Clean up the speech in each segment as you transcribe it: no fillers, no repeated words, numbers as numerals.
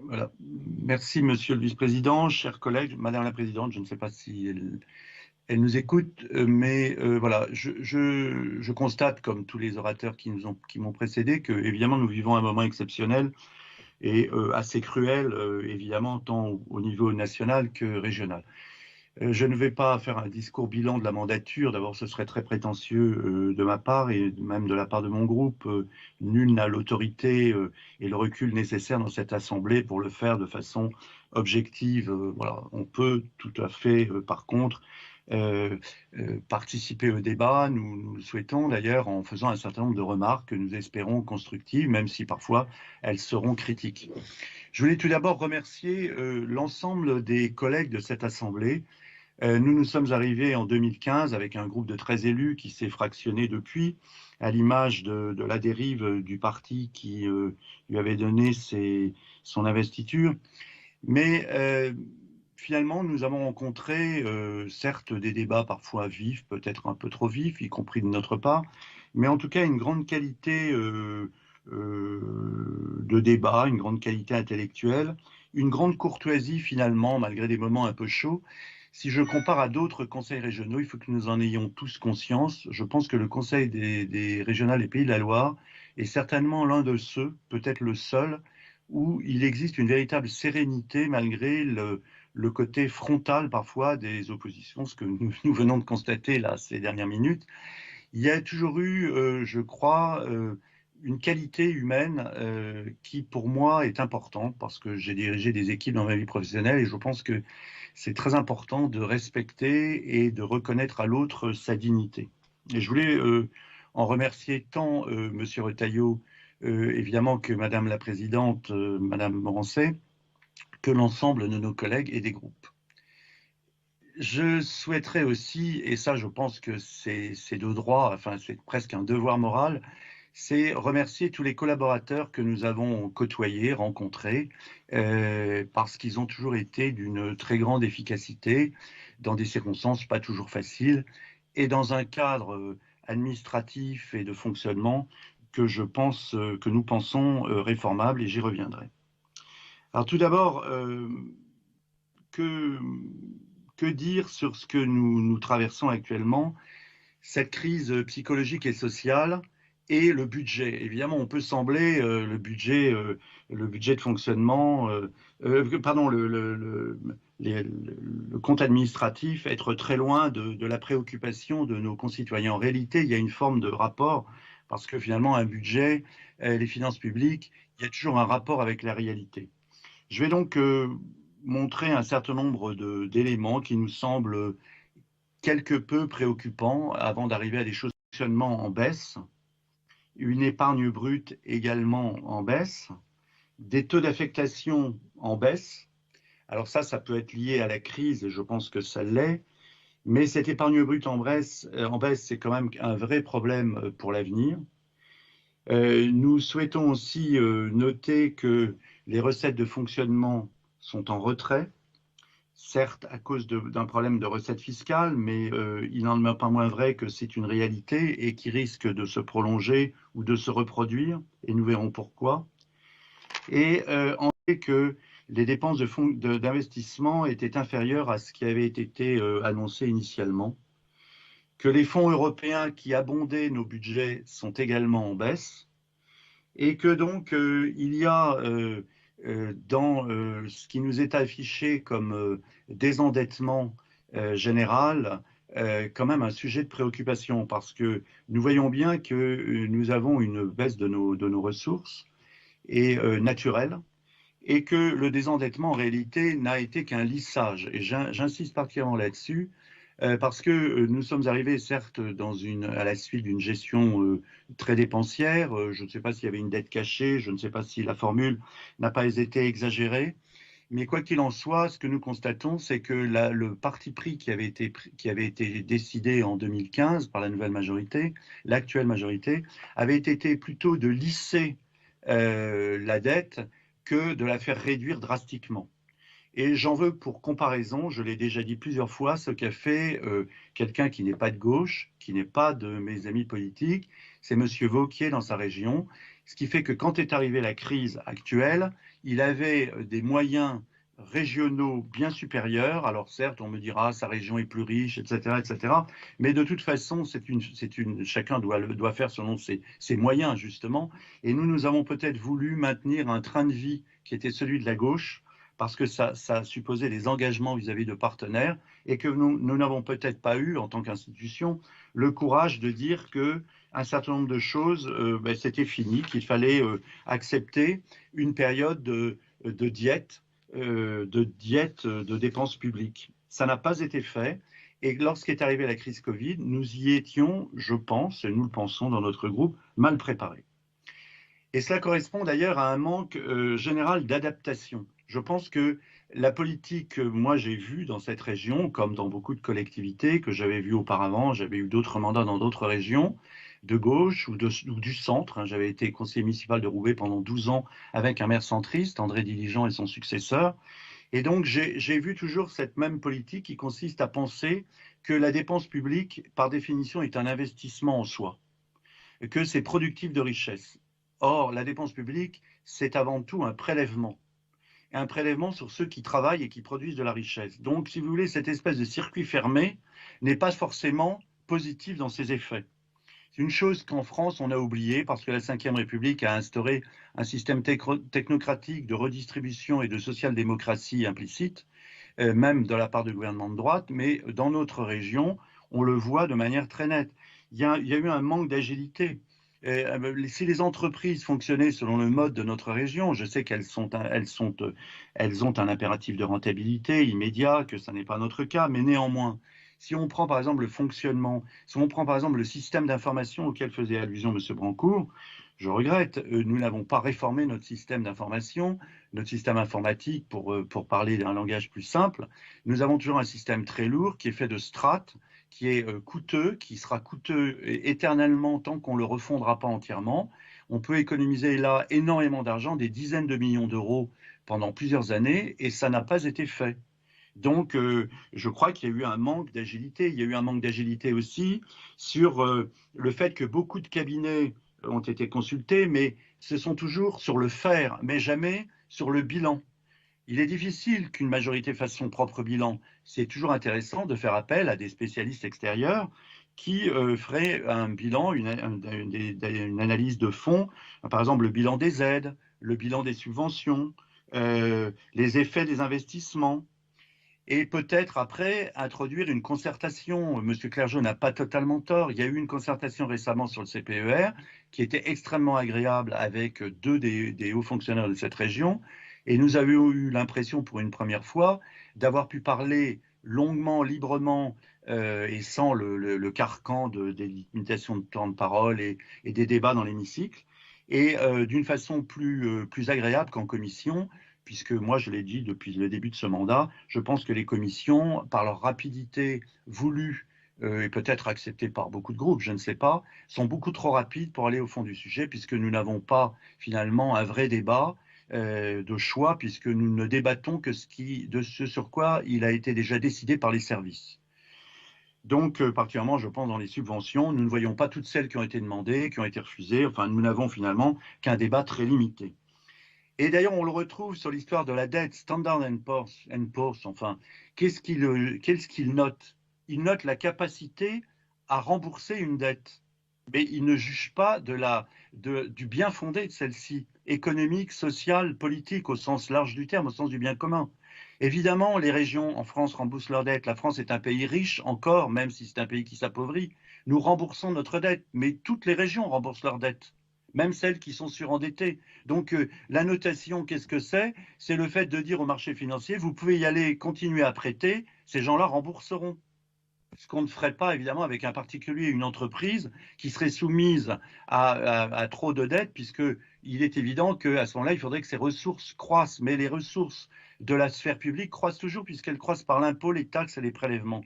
Voilà. Merci, Monsieur le Vice-président, chers collègues, Madame la Présidente, je ne sais pas si elle nous écoute, mais voilà, je constate, comme tous les orateurs qui m'ont précédé, que évidemment nous vivons un moment exceptionnel et assez cruel, évidemment, tant au niveau national que régional. Je ne vais pas faire un discours bilan de la mandature. D'abord, ce serait très prétentieux de ma part et même de la part de mon groupe. Nul n'a l'autorité et le recul nécessaire dans cette assemblée pour le faire de façon objective. Voilà. On peut tout à fait, par contre, euh, participer au débat. Nous le souhaitons d'ailleurs en faisant un certain nombre de remarques que nous espérons constructives, même si parfois elles seront critiques. Je voulais tout d'abord remercier l'ensemble des collègues de cette assemblée. Nous nous sommes arrivés en 2015 avec un groupe de 13 élus qui s'est fractionné depuis, à l'image de la dérive du parti qui lui avait donné son investiture. Mais finalement, nous avons rencontré, certes, des débats parfois vifs, peut-être un peu trop vifs, y compris de notre part, mais en tout cas une grande qualité de débat, une grande qualité intellectuelle, une grande courtoisie finalement, malgré des moments un peu chauds. Si je compare à d'autres conseils régionaux, il faut que nous en ayons tous conscience. Je pense que le conseil des régionales des Pays de la Loire est certainement l'un de ceux, peut-être le seul, où il existe une véritable sérénité malgré le côté frontal parfois des oppositions, ce que nous venons de constater là ces dernières minutes. Il y a toujours eu, je crois, une qualité humaine qui, pour moi, est importante parce que j'ai dirigé des équipes dans ma vie professionnelle et je pense que c'est très important de respecter et de reconnaître à l'autre sa dignité. Et je voulais en remercier tant Monsieur Retailleau, évidemment, que Madame la Présidente, Madame Morancet, que l'ensemble de nos collègues et des groupes. Je souhaiterais aussi, et ça je pense que c'est de droit, enfin c'est presque un devoir moral, c'est remercier tous les collaborateurs que nous avons côtoyés, rencontrés, parce qu'ils ont toujours été d'une très grande efficacité dans des circonstances pas toujours faciles et dans un cadre administratif et de fonctionnement que je pense, que nous pensons réformable et j'y reviendrai. Alors tout d'abord, que, que dire sur ce que nous traversons actuellement, cette crise psychologique et sociale et le budget. Évidemment, on peut sembler le budget de fonctionnement, pardon, le compte administratif être très loin de la préoccupation de nos concitoyens. En réalité, il y a une forme de rapport parce que finalement, un budget, les finances publiques, il y a toujours un rapport avec la réalité. Je vais donc montrer un certain nombre d'éléments qui nous semblent quelque peu préoccupants avant d'arriver à des choses de fonctionnement en baisse, une épargne brute également en baisse, des taux d'affectation en baisse. Alors ça peut être lié à la crise, et je pense que ça l'est, mais cette épargne brute en baisse, c'est quand même un vrai problème pour l'avenir. Nous souhaitons aussi noter que les recettes de fonctionnement sont en retrait, certes à cause d'un problème de recettes fiscales, mais il n'en demeure pas moins vrai que c'est une réalité et qui risque de se prolonger ou de se reproduire, et nous verrons pourquoi. Et en fait que les dépenses d'investissement étaient inférieures à ce qui avait été annoncé initialement, que les fonds européens qui abondaient nos budgets sont également en baisse, et que donc il y a dans ce qui nous est affiché comme désendettement général quand même un sujet de préoccupation parce que nous voyons bien que nous avons une baisse de nos ressources et naturelles et que le désendettement en réalité n'a été qu'un lissage. Et j'insiste particulièrement là-dessus parce que nous sommes arrivés certes à la suite d'une gestion très dépensière. Je ne sais pas s'il y avait une dette cachée, je ne sais pas si la formule n'a pas été exagérée. Mais quoi qu'il en soit, ce que nous constatons, c'est que le parti pris qui avait été décidé en 2015 par la nouvelle majorité, l'actuelle majorité, avait été plutôt de lisser la dette que de la faire réduire drastiquement. Et j'en veux pour comparaison, je l'ai déjà dit plusieurs fois, ce qu'a fait quelqu'un qui n'est pas de gauche, qui n'est pas de mes amis politiques, c'est M. Wauquiez dans sa région. Ce qui fait que quand est arrivée la crise actuelle, il avait des moyens régionaux bien supérieurs. Alors certes, on me dira sa région est plus riche, etc., etc. Mais de toute façon, chacun doit faire selon ses moyens justement. Et nous avons peut-être voulu maintenir un train de vie qui était celui de la gauche, parce que ça supposait des engagements vis-à-vis de partenaires, et que nous n'avons peut-être pas eu, en tant qu'institution, le courage de dire que un certain nombre de choses, c'était fini, qu'il fallait accepter une période de diète, de dépenses publiques. Ça n'a pas été fait. Et lorsqu'est arrivée la crise Covid, nous y étions, je pense, et nous le pensons dans notre groupe, mal préparés. Et cela correspond d'ailleurs à un manque général d'adaptation. Je pense que la politique que moi j'ai vue dans cette région, comme dans beaucoup de collectivités que j'avais vues auparavant, j'avais eu d'autres mandats dans d'autres régions, de gauche ou du centre. Hein. J'avais été conseiller municipal de Roubaix pendant 12 ans avec un maire centriste, André Diligent et son successeur. Et donc j'ai vu toujours cette même politique qui consiste à penser que la dépense publique, par définition, est un investissement en soi, que c'est productif de richesse. Or, la dépense publique, c'est avant tout un prélèvement sur ceux qui travaillent et qui produisent de la richesse. Donc, si vous voulez, cette espèce de circuit fermé n'est pas forcément positif dans ses effets. C'est une chose qu'en France, on a oublié parce que la Ve République a instauré un système technocratique de redistribution et de social-démocratie implicite, même de la part du gouvernement de droite, mais dans notre région, on le voit de manière très nette. Il y a eu un manque d'agilité. Si les entreprises fonctionnaient selon le mode de notre région, je sais qu'elles ont un impératif de rentabilité immédiat, que ça n'est pas notre cas, mais néanmoins, si on prend par exemple le fonctionnement, si on prend par exemple le système d'information auquel faisait allusion M. Brancourt, je regrette, nous n'avons pas réformé notre système d'information, notre système informatique, pour parler d'un langage plus simple. Nous avons toujours un système très lourd qui est fait de strates, qui est coûteux, qui sera coûteux éternellement tant qu'on ne le refondra pas entièrement. On peut économiser là énormément d'argent, des dizaines de millions d'euros pendant plusieurs années, et ça n'a pas été fait. Donc, je crois qu'il y a eu un manque d'agilité. Il y a eu un manque d'agilité aussi sur le fait que beaucoup de cabinets ont été consultés, mais ce sont toujours sur le faire, mais jamais sur le bilan. Il est difficile qu'une majorité fasse son propre bilan. C'est toujours intéressant de faire appel à des spécialistes extérieurs qui feraient un bilan, une analyse de fond, par exemple le bilan des aides, le bilan des subventions, les effets des investissements. Et peut-être après introduire une concertation. Monsieur Clergeau n'a pas totalement tort. Il y a eu une concertation récemment sur le CPER qui était extrêmement agréable avec deux des hauts fonctionnaires de cette région. Et nous avions eu l'impression pour une première fois d'avoir pu parler longuement, librement et sans le carcan des limitations de temps de parole et des débats dans l'hémicycle, et d'une façon plus agréable qu'en commission, puisque moi, je l'ai dit depuis le début de ce mandat, je pense que les commissions, par leur rapidité voulue et peut-être acceptée par beaucoup de groupes, je ne sais pas, sont beaucoup trop rapides pour aller au fond du sujet, puisque nous n'avons pas finalement un vrai débat de choix, puisque nous ne débattons que de ce sur quoi il a été déjà décidé par les services. Donc, particulièrement, je pense, dans les subventions, nous ne voyons pas toutes celles qui ont été demandées, qui ont été refusées. Enfin, nous n'avons finalement qu'un débat très limité. Et d'ailleurs, on le retrouve sur l'histoire de la dette. Standard & Poor's, enfin, qu'est-ce qu'il note? Il note la capacité à rembourser une dette. Mais il ne juge pas du bien fondé de celle-ci, économique, sociale, politique, au sens large du terme, au sens du bien commun. Évidemment, les régions en France remboursent leurs dettes. La France est un pays riche encore, même si c'est un pays qui s'appauvrit. Nous remboursons notre dette, mais toutes les régions remboursent leurs dettes, même celles qui sont surendettées. Donc la notation, qu'est-ce que c'est? C'est le fait de dire au marché financier, vous pouvez y aller, continuer à prêter, ces gens-là rembourseront. Ce qu'on ne ferait pas évidemment avec un particulier, une entreprise qui serait soumise à trop de dettes, puisqu'il est évident qu'à ce moment-là, il faudrait que ses ressources croissent. Mais les ressources de la sphère publique croissent toujours, puisqu'elles croissent par l'impôt, les taxes et les prélèvements.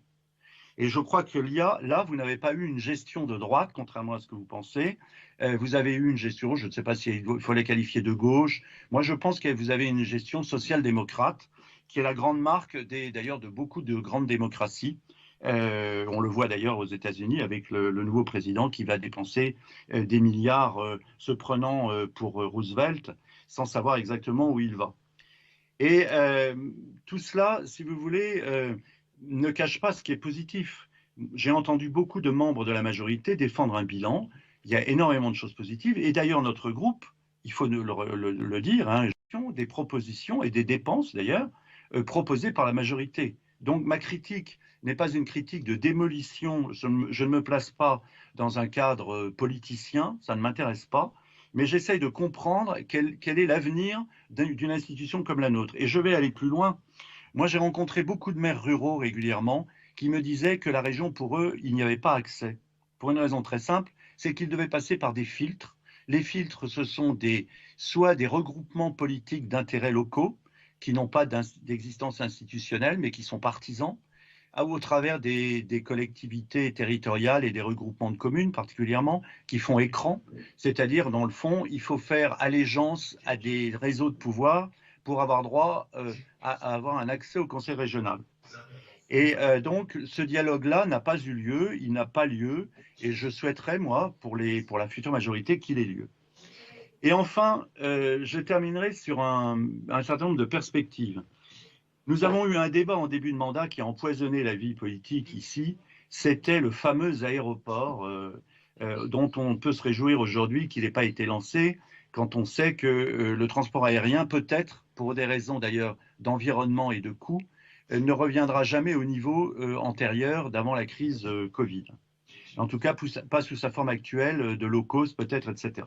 Et je crois que là, vous n'avez pas eu une gestion de droite, contrairement à ce que vous pensez. Vous avez eu une gestion, je ne sais pas s'il faut les qualifier de gauche. Moi, je pense que vous avez une gestion social-démocrate, qui est la grande marque d'ailleurs de beaucoup de grandes démocraties. On le voit d'ailleurs aux États-Unis avec le nouveau président qui va dépenser des milliards se prenant pour Roosevelt sans savoir exactement où il va. Et tout cela, si vous voulez, ne cache pas ce qui est positif. J'ai entendu beaucoup de membres de la majorité défendre un bilan. Il y a énormément de choses positives. Et d'ailleurs, notre groupe, il faut le dire, hein, des propositions et des dépenses d'ailleurs proposées par la majorité. Donc ma critique n'est pas une critique de démolition. Je ne me place pas dans un cadre politicien, ça ne m'intéresse pas. Mais j'essaye de comprendre quel est l'avenir d'une institution comme la nôtre. Et je vais aller plus loin. Moi, j'ai rencontré beaucoup de maires ruraux régulièrement qui me disaient que la région, pour eux, il n'y avait pas accès. Pour une raison très simple, c'est qu'ils devaient passer par des filtres. Les filtres, ce sont soit des regroupements politiques d'intérêts locaux qui n'ont pas d'existence institutionnelle, mais qui sont partisans, ou au travers des collectivités territoriales et des regroupements de communes particulièrement, qui font écran, c'est-à-dire dans le fond, il faut faire allégeance à des réseaux de pouvoir pour avoir droit à avoir un accès au conseil régional. Et donc, ce dialogue-là n'a pas eu lieu, il n'a pas lieu, et je souhaiterais, moi, pour la future majorité, qu'il ait lieu. Et enfin, je terminerai sur un certain nombre de perspectives. Nous avons eu un débat en début de mandat qui a empoisonné la vie politique ici. C'était le fameux aéroport dont on peut se réjouir aujourd'hui qu'il n'ait pas été lancé quand on sait que le transport aérien, peut-être, pour des raisons d'ailleurs d'environnement et de coût, ne reviendra jamais au niveau antérieur d'avant la crise Covid. En tout cas, pas sous sa forme actuelle de low cost peut-être, etc.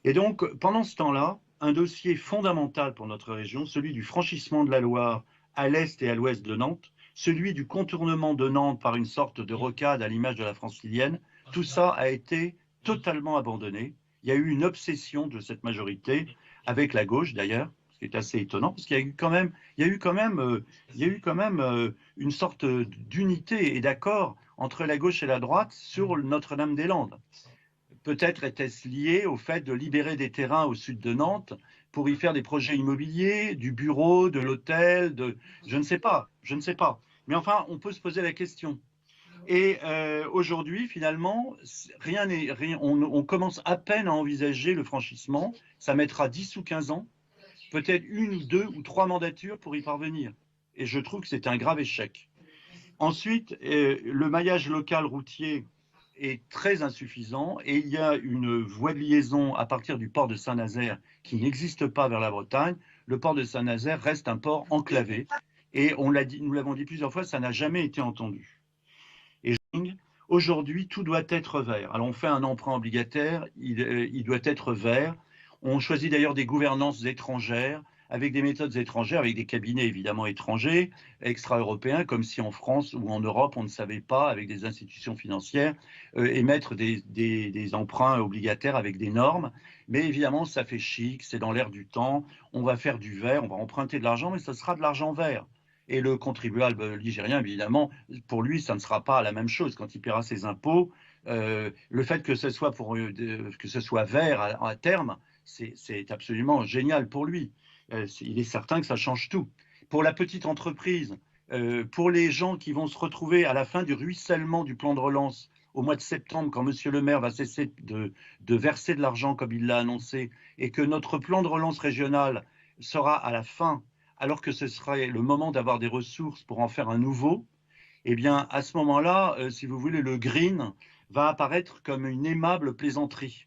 Et donc, pendant ce temps-là, un dossier fondamental pour notre région, celui du franchissement de la Loire à l'est et à l'ouest de Nantes, celui du contournement de Nantes par une sorte de rocade à l'image de la Francilienne, tout ça a été totalement abandonné. Il y a eu une obsession de cette majorité, avec la gauche d'ailleurs, ce qui est assez étonnant, parce qu'il y a eu quand même une sorte d'unité et d'accord entre la gauche et la droite sur Notre-Dame-des-Landes. Peut-être était-ce lié au fait de libérer des terrains au sud de Nantes pour y faire des projets immobiliers, du bureau, de l'hôtel, je ne sais pas. Mais enfin, on peut se poser la question. Et aujourd'hui, finalement, on commence à peine à envisager le franchissement. Ça mettra 10 ou 15 ans, peut-être 1 ou 2 ou 3 mandatures pour y parvenir. Et je trouve que c'est un grave échec. Ensuite, le maillage local routier est très insuffisant et il y a une voie de liaison à partir du port de Saint-Nazaire qui n'existe pas vers la Bretagne. Le port de Saint-Nazaire reste un port enclavé et nous l'avons dit plusieurs fois, ça n'a jamais été entendu. Et aujourd'hui, tout doit être vert. Alors on fait un emprunt obligataire, il doit être vert. On choisit d'ailleurs des gouvernances étrangères, avec des méthodes étrangères, avec des cabinets évidemment étrangers, extra-européens, comme si en France ou en Europe, on ne savait pas, avec des institutions financières, émettre des emprunts obligataires avec des normes. Mais évidemment, ça fait chic, c'est dans l'air du temps, on va faire du vert, on va emprunter de l'argent, mais ce sera de l'argent vert. Et le contribuable ligérien, évidemment, pour lui, ça ne sera pas la même chose quand il paiera ses impôts. Le fait que ce soit vert à terme, c'est absolument génial pour lui. Il est certain que ça change tout. Pour la petite entreprise, pour les gens qui vont se retrouver à la fin du ruissellement du plan de relance au mois de septembre, quand M. le maire va cesser de verser de l'argent comme il l'a annoncé, et que notre plan de relance régional sera à la fin, alors que ce serait le moment d'avoir des ressources pour en faire un nouveau, eh bien, à ce moment-là, si vous voulez, le green va apparaître comme une aimable plaisanterie,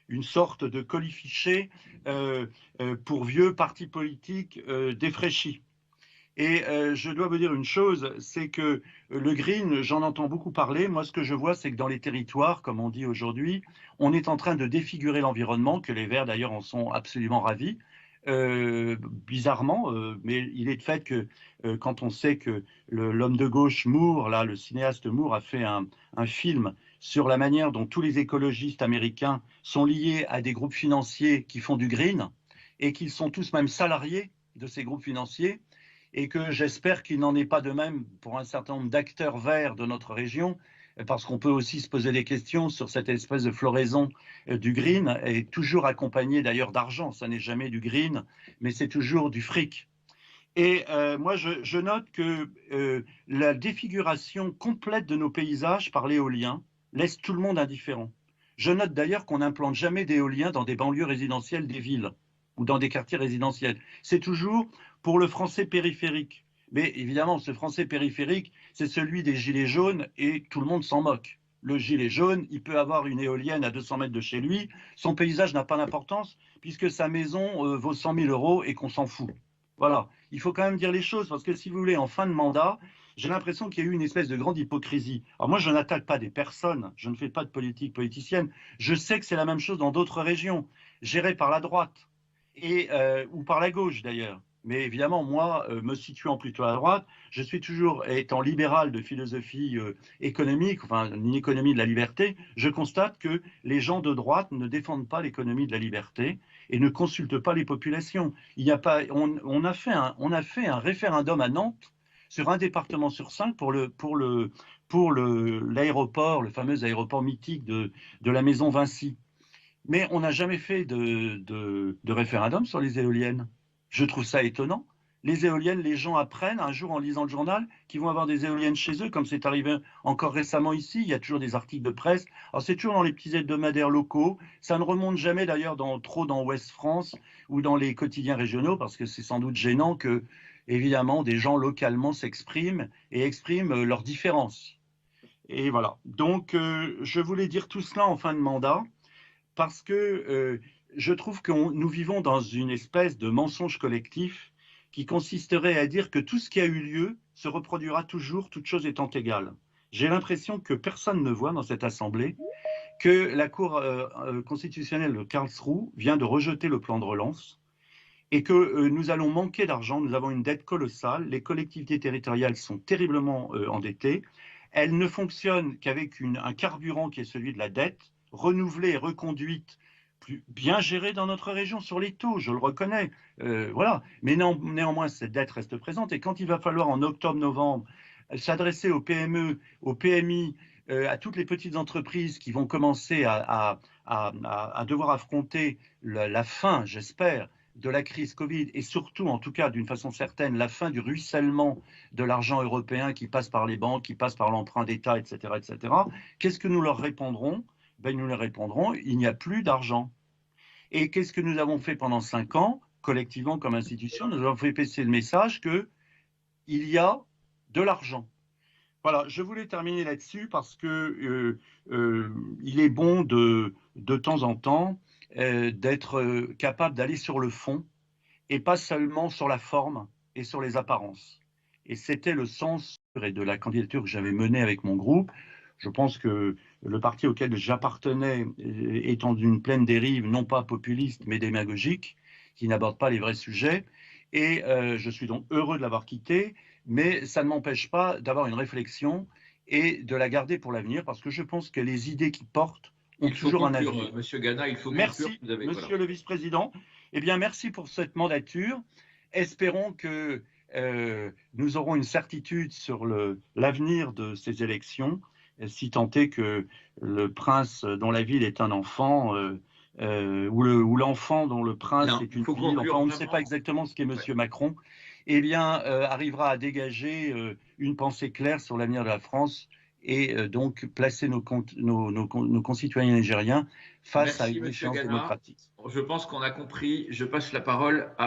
une sorte de colifichet pour vieux partis politiques défraîchis. Et je dois vous dire une chose, c'est que le green, j'en entends beaucoup parler. Moi, ce que je vois, c'est que dans les territoires, comme on dit aujourd'hui, on est en train de défigurer l'environnement, que les Verts d'ailleurs en sont absolument ravis. Bizarrement, mais il est de fait que quand on sait que l'homme de gauche Moore, là, le cinéaste Moore, a fait un film sur la manière dont tous les écologistes américains sont liés à des groupes financiers qui font du green et qu'ils sont tous même salariés de ces groupes financiers, et que j'espère qu'il n'en est pas de même pour un certain nombre d'acteurs verts de notre région, parce qu'on peut aussi se poser des questions sur cette espèce de floraison du green, et toujours accompagné d'ailleurs d'argent. Ça n'est jamais du green, mais c'est toujours du fric. Et moi, je note que la défiguration complète de nos paysages par l'éolien laisse tout le monde indifférent. Je note d'ailleurs qu'on n'implante jamais d'éolien dans des banlieues résidentielles des villes ou dans des quartiers résidentiels. C'est toujours pour le français périphérique. Mais évidemment, ce français périphérique, c'est celui des gilets jaunes et tout le monde s'en moque. Le gilet jaune, il peut avoir une éolienne à 200 mètres de chez lui, son paysage n'a pas d'importance puisque sa maison vaut 100 000 euros et qu'on s'en fout. Voilà, il faut quand même dire les choses, parce que si vous voulez, en fin de mandat, j'ai l'impression qu'il y a eu une espèce de grande hypocrisie. Alors moi, je n'attaque pas des personnes, je ne fais pas de politique politicienne, je sais que c'est la même chose dans d'autres régions, gérées par la droite, ou par la gauche d'ailleurs. Mais évidemment, moi, me situant plutôt à droite, je suis toujours, étant libéral de philosophie économique, enfin une économie de la liberté, je constate que les gens de droite ne défendent pas l'économie de la liberté et ne consultent pas les populations. Il n'y a pas, on a fait un référendum à Nantes sur un département sur 5 pour l'aéroport, le fameux aéroport mythique de la maison Vinci. Mais on n'a jamais fait de référendum sur les éoliennes. Je trouve ça étonnant. Les éoliennes, les gens apprennent un jour en lisant le journal qu'ils vont avoir des éoliennes chez eux, comme c'est arrivé encore récemment ici. Il y a toujours des articles de presse. Alors c'est toujours dans les petits hebdomadaires locaux. Ça ne remonte jamais d'ailleurs trop dans Ouest France ou dans les quotidiens régionaux, parce que c'est sans doute gênant que, évidemment, des gens localement s'expriment et expriment leurs différences. Et voilà. Donc, je voulais dire tout cela en fin de mandat parce que je trouve que nous vivons dans une espèce de mensonge collectif qui consisterait à dire que tout ce qui a eu lieu se reproduira toujours, toutes choses étant égales. J'ai l'impression que personne ne voit dans cette Assemblée que la Cour constitutionnelle de Karlsruhe vient de rejeter le plan de relance et que nous allons manquer d'argent, nous avons une dette colossale, les collectivités territoriales sont terriblement endettées, elles ne fonctionnent qu'avec un carburant qui est celui de la dette, renouvelée et reconduite, bien gérée dans notre région sur les taux, je le reconnais, voilà. Mais néanmoins, cette dette reste présente et quand il va falloir en octobre-novembre s'adresser aux PME, aux PMI, à toutes les petites entreprises qui vont commencer à devoir affronter la fin, j'espère, de la crise Covid et surtout, en tout cas d'une façon certaine, la fin du ruissellement de l'argent européen qui passe par les banques, qui passe par l'emprunt d'État, etc., etc., qu'est-ce que nous leur répondrons? Ben, nous leur répondrons, il n'y a plus d'argent. Et qu'est-ce que nous avons fait pendant 5 ans, collectivement comme institution? Nous avons fait passer le message qu'il y a de l'argent. Voilà, je voulais terminer là-dessus parce que il est bon de temps en temps d'être capable d'aller sur le fond et pas seulement sur la forme et sur les apparences. Et c'était le sens de la candidature que j'avais menée avec mon groupe. Je pense que le parti auquel j'appartenais étant d'une pleine dérive, non pas populiste, mais démagogique, qui n'aborde pas les vrais sujets. Et je suis donc heureux de l'avoir quitté, mais ça ne m'empêche pas d'avoir une réflexion et de la garder pour l'avenir, parce que je pense que les idées qui portent ont toujours un avenir. Monsieur Gana, il faut merci, conclure. Vous avez, monsieur voilà. le vice-président. Eh bien, merci pour cette mandature. Espérons que nous aurons une certitude sur l'avenir de ces élections, si tant est que le prince dont la ville est un enfant, ou l'enfant dont le prince est une ville, enfin on ne sait pas exactement ce qu'est monsieur Macron, eh bien arrivera à dégager une pensée claire sur l'avenir de la France et donc placer nos concitoyens nigériens face à une échéance démocratique. Je pense qu'on a compris. Je passe la parole à